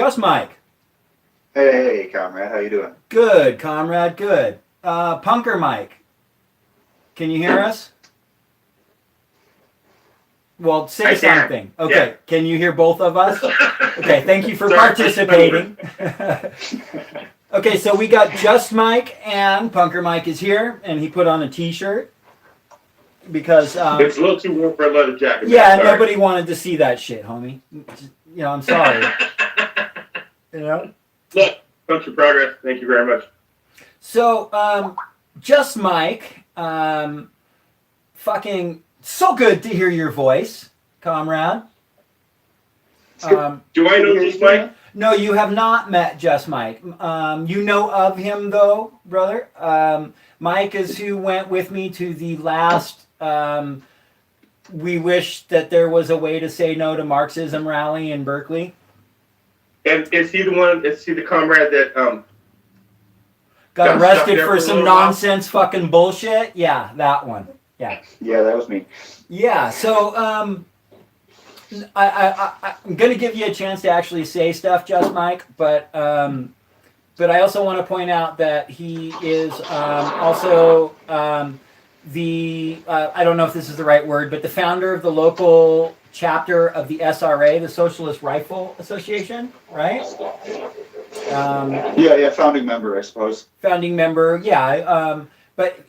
Just Mike. Hey, comrade, how you doing? Good, comrade, good. Punker Mike. Can you hear us? Well, say something. Okay, yeah. Can you hear both of us? Okay, thank you for participating. Okay, so we got Just Mike and Punker Mike is here, and he put on a t-shirt because... it's a little too warm for a leather jacket. Yeah, nobody wanted to see that shit, homie. You know, I'm sorry. You know? Look, bunch of progress. Thank you very much. So, Just Mike, fucking so good to hear your voice, comrade. Do I know Just Mike? No, you have not met Just Mike. You know of him, though, brother. Mike is who went with me to the last We Wish That There Was a Way to Say No to Marxism rally in Berkeley. And is he the one, is he the comrade that got arrested for some nonsense fucking bullshit? Yeah, that one. Yeah. Yeah, that was me. Yeah, so I'm going to give you a chance to actually say stuff, Just Mike, but I also want to point out that he is also the, I don't know if this is the right word, but the founder of the local chapter of the SRA, the Socialist Rifle Association, right? Yeah, founding member, I suppose. Founding member, yeah. But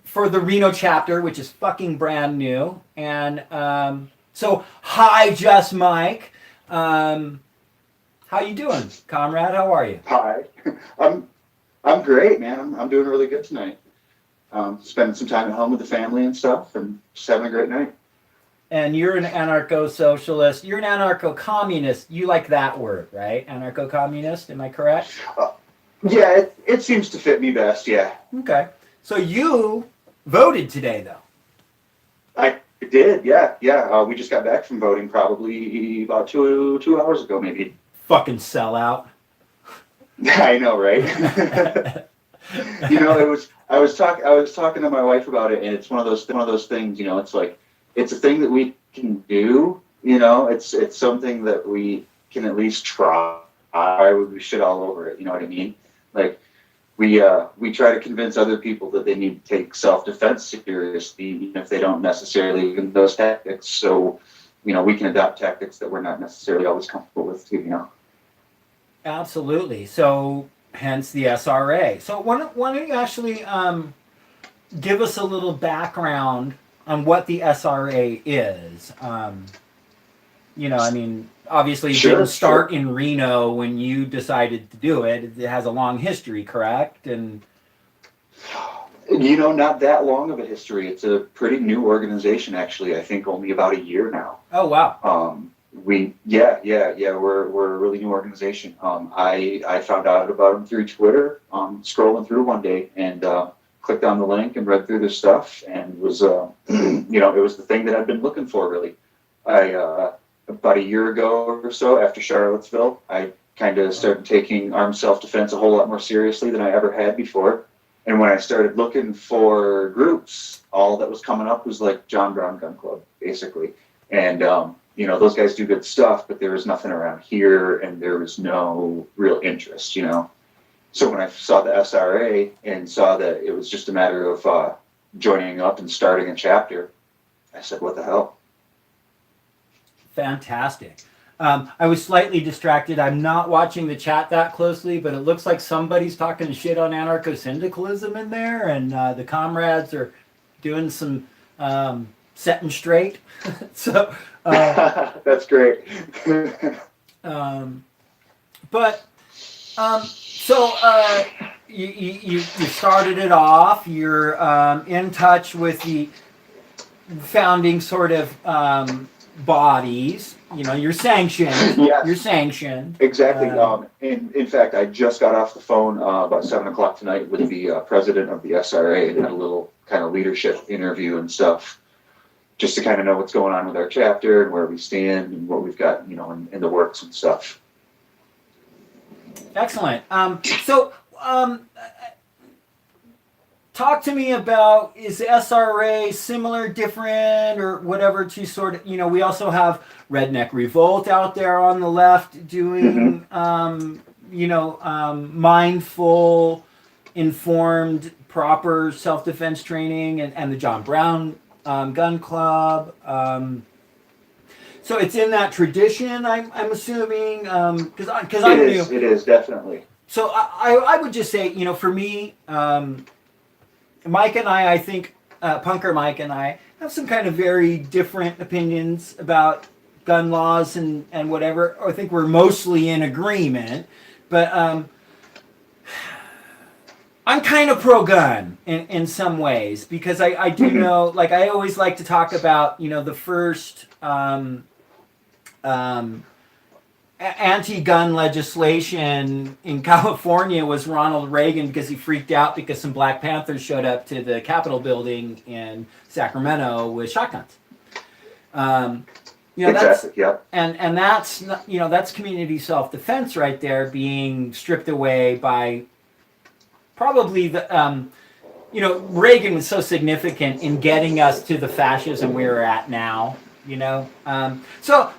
for the Reno chapter, which is fucking brand new, and so hi, Just Mike. How you doing, comrade? How are you? Hi, I'm great, man. I'm doing really good tonight. Spending some time at home with the family and stuff, and just having a great night. And you're an anarcho-socialist. You're an anarcho-communist. You like that word, right? Anarcho-communist. Am I correct? Yeah, it seems to fit me best. Yeah. Okay. So you voted today, though. I did. Yeah. We just got back from voting, probably about two hours ago, maybe. Fucking sellout. I know, right? You know, I was talking to my wife about it, and it's one of those things. You know, it's like it's a thing that we can do. You know, it's something that we can at least try. We shit all over it. You know what I mean? Like we try to convince other people that they need to take self-defense seriously, even if they don't necessarily use those tactics. So, you know, we can adopt tactics that we're not necessarily always comfortable with too. You know. Absolutely. So, hence the SRA. So, why don't you actually give us a little background on what the SRA is? You know, I mean, obviously it didn't start in Reno when you decided to do it. It has a long history, correct? And you know, not that long of a history. It's a pretty new organization, actually. I think only about a year now. Oh wow. We're a really new organization. I found out about them through Twitter, scrolling through one day, and clicked on the link and read through their stuff, and was you know, it was the thing that I've been looking for, really. About a year ago or so, after Charlottesville, I kind of started taking armed self-defense a whole lot more seriously than I ever had before. And when I started looking for groups, all that was coming up was like John Brown Gun Club, basically. And you know, those guys do good stuff, but there was nothing around here, and there was no real interest, you know. So when I saw the SRA and saw that it was just a matter of joining up and starting a chapter, I said, what the hell? Fantastic. I was slightly distracted. I'm not watching the chat that closely, but it looks like somebody's talking shit on anarcho-syndicalism in there, and the comrades are doing some setting straight. So that's great. You started it off. You're in touch with the founding sort of bodies. You know, you're sanctioned. Yes. You're sanctioned. Exactly. In fact, I just got off the phone about 7 o'clock tonight with the president of the SRA and had a little kind of leadership interview and stuff, just to kind of know what's going on with our chapter and where we stand and what we've got, you know, in the works and stuff. Excellent. talk to me about, is SRA similar, different, or whatever to sort of, we also have Redneck Revolt out there on the left doing, mindful, informed, proper self-defense training, and the John Brown Gun Club. So it's in that tradition, I'm assuming, because I'm new. It is definitely. So I would just say, for me, Mike and I think, Punker Mike and I have some kind of very different opinions about gun laws and whatever. I think we're mostly in agreement, but I'm kind of pro-gun in some ways, because I do know, like, I always like to talk about, the first anti-gun legislation in California was Ronald Reagan, because he freaked out because some Black Panthers showed up to the Capitol building in Sacramento with shotguns. Exactly, yep. And that's not, that's community self-defense right there, being stripped away by probably the Reagan was so significant in getting us to the fascism we're at now. So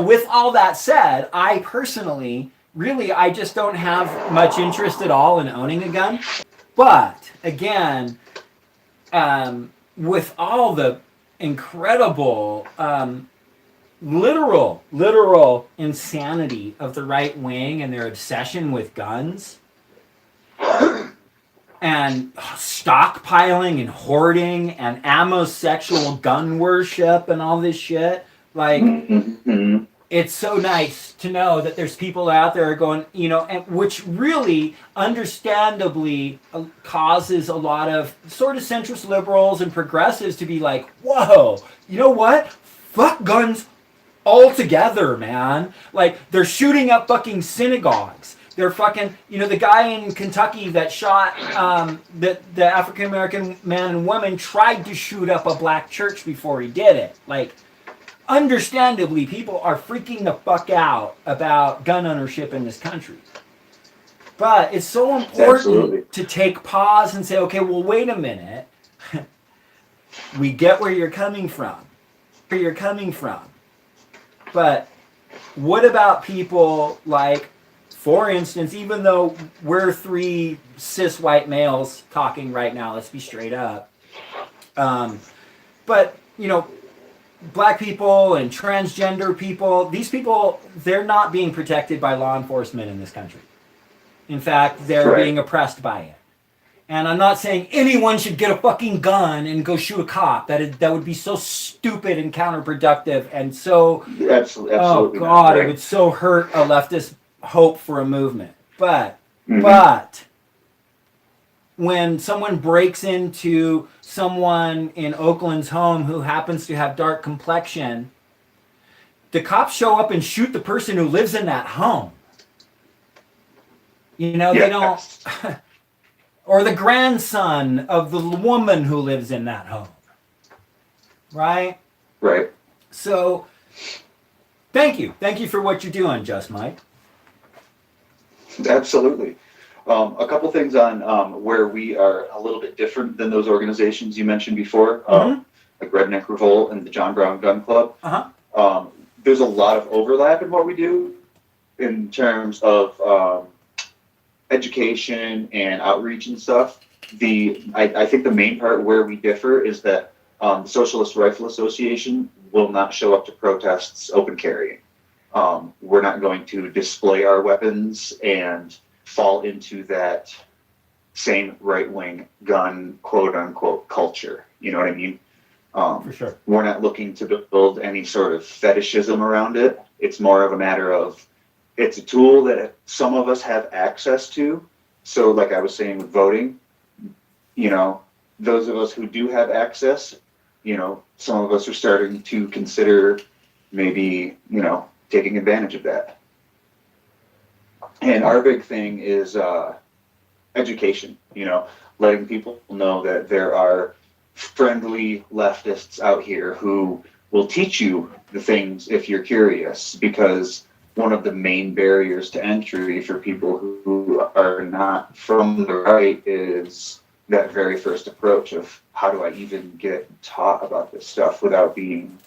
with all that said, I personally, really, I just don't have much interest at all in owning a gun. But again, with all the incredible, literal insanity of the right wing and their obsession with guns and stockpiling and hoarding and ammo-sexual gun worship and all this shit, like, it's so nice to know that there's people out there going, and which really understandably causes a lot of sort of centrist liberals and progressives to be like, whoa, you know what? Fuck guns altogether, man. Like, they're shooting up fucking synagogues. They're fucking, the guy in Kentucky that shot the African-American man and woman tried to shoot up a black church before he did it. Like, understandably, people are freaking the fuck out about gun ownership in this country. But it's so important to take pause and say, okay, well, wait a minute. We get where you're coming from. But what about people like, for instance, even though we're three cis white males talking right now, let's be straight up. But, Black people and transgender people, these people, they're not being protected by law enforcement in this country. In fact, they're being oppressed by it. And I'm not saying anyone should get a fucking gun and go shoot a cop. That would be so stupid and counterproductive and so... Absolutely. Oh, God, it would so hurt a leftist hope for a movement. But when someone breaks into someone in Oakland's home who happens to have dark complexion, the cops show up and shoot the person who lives in that home. They don't... or the grandson of the woman who lives in that home. Right? Right. So, thank you. Thank you for what you're doing, Just Mike. Absolutely. A couple things on where we are a little bit different than those organizations you mentioned before, like Redneck Revolt and the John Brown Gun Club. There's a lot of overlap in what we do in terms of education and outreach and stuff. I think the main part where we differ is that the Socialist Rifle Association will not show up to protests open carrying. We're not going to display our weapons and fall into that same right-wing gun, quote-unquote, culture. You know what I mean? For sure. We're not looking to build any sort of fetishism around it. It's more of a matter of, it's a tool that some of us have access to. So like I was saying with voting, those of us who do have access, some of us are starting to consider maybe, taking advantage of that. And our big thing is education, letting people know that there are friendly leftists out here who will teach you the things if you're curious, because one of the main barriers to entry for people who are not from the right is that very first approach of how do I even get taught about this stuff without being,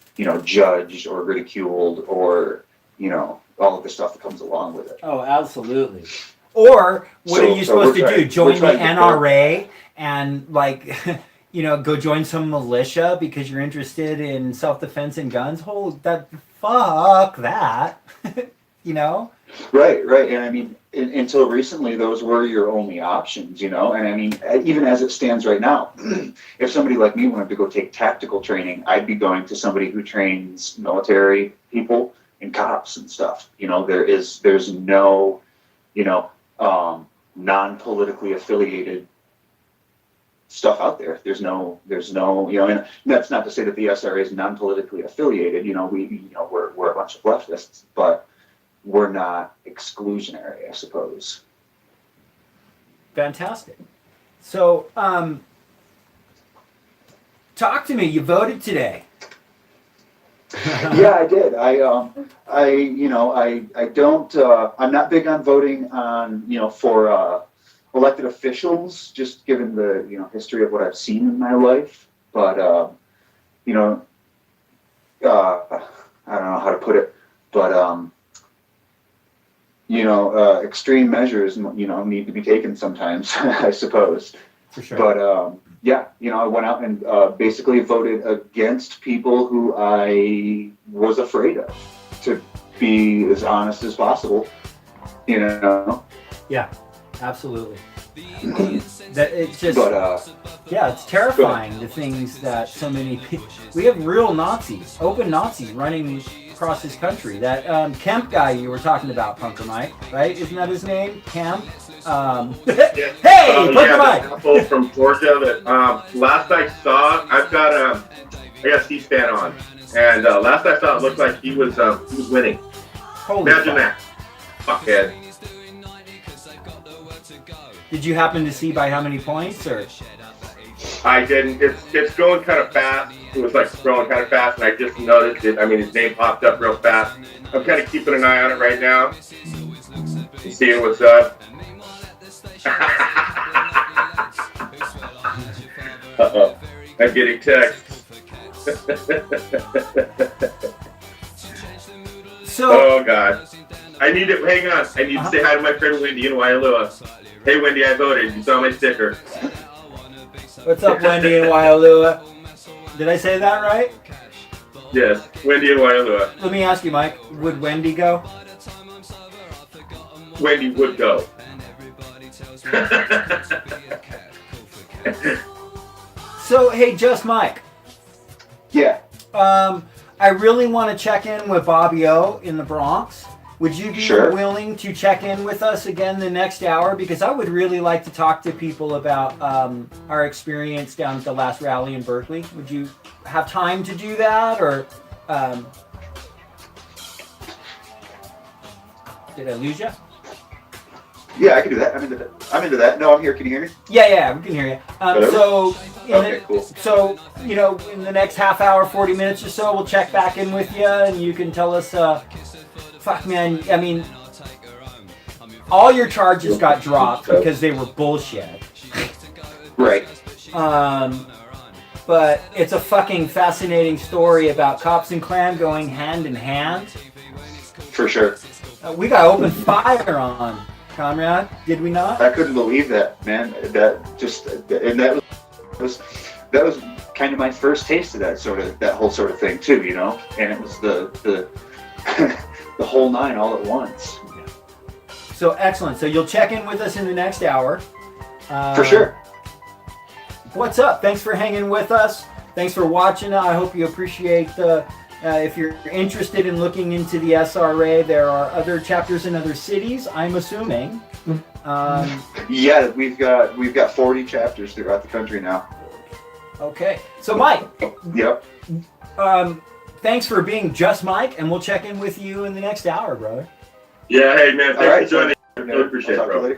judged or ridiculed or, all of the stuff that comes along with it. Oh, absolutely. Or what are you supposed to do? Join the NRA and go join some militia because you're interested in self-defense and guns? Fuck that. Right. And I mean, until recently, those were your only options, and I mean, even as it stands right now, if somebody like me wanted to go take tactical training, I'd be going to somebody who trains military people and cops and stuff. There's no, non-politically affiliated stuff out there. There's no, and that's not to say that the SRA is non-politically affiliated. We're a bunch of leftists, but we're not exclusionary, I suppose. Fantastic. So, talk to me. You voted today. Yeah, I did. I don't. I'm not big on voting on for elected officials, just given the history of what I've seen in my life. But I don't know how to put it, but extreme measures need to be taken sometimes, I suppose. For sure. But I went out and basically voted against people who I was afraid of, to be as honest as possible. Yeah, absolutely. That it's just, it's terrifying, the things that so many people. We have real Nazis, open Nazis running across this country. That Kemp guy you were talking about, Punker Mike, right? Isn't that his name, Kemp? Hey, Punker Mike. Apple from Georgia. That last I saw, I've got C-SPAN on, and last I saw, it looked like he was winning. Holy Imagine that, fuckhead. Did you happen to see by how many points, or? I didn't. It's going kind of fast. It was like scrolling kind of fast, and I just noticed it. I mean, his name popped up real fast. I'm kind of keeping an eye on it right now, seeing what's up. Uh-oh. I'm getting texts. Oh God. I need to hang on. I need to say hi to my friend Wendy in Waialua. Hey Wendy, I voted. You saw my sticker. What's up, Wendy in Waialua? Did I say that right? Yes, Wendy in Waialua. Let me ask you, Mike. Would Wendy go? Wendy would go. So, hey, just Mike. Yeah. I really want to check in with Bobby O in the Bronx. Would you be willing to check in with us again the next hour? Because I would really like to talk to people about our experience down at the last rally in Berkeley. Would you have time to do that, or did I lose you? Yeah, I can do that. I'm into that. No, I'm here. Can you hear me? Yeah, we can hear you. Cool. So, in the next half hour, 40 minutes or so, we'll check back in with you, and you can tell us, fuck, man, I mean, all your charges got dropped because they were bullshit. Right. But it's a fucking fascinating story about cops and Klan going hand in hand. For sure. We got open fire on, comrade, did we not? I couldn't believe that, man. That was kind of my first taste of that whole sort of thing too, And it was the the whole nine all at once. So excellent. So you'll check in with us in the next hour. For sure. What's up? Thanks for hanging with us. Thanks for watching. I hope you appreciate if you're interested in looking into the SRA, there are other chapters in other cities, I'm assuming. Yeah, we've got 40 chapters throughout the country now. Okay. So Mike. Yep. Thanks for being just Mike, and we'll check in with you in the next hour, brother. Yeah, hey man, thanks for joining. I really appreciate it, bro.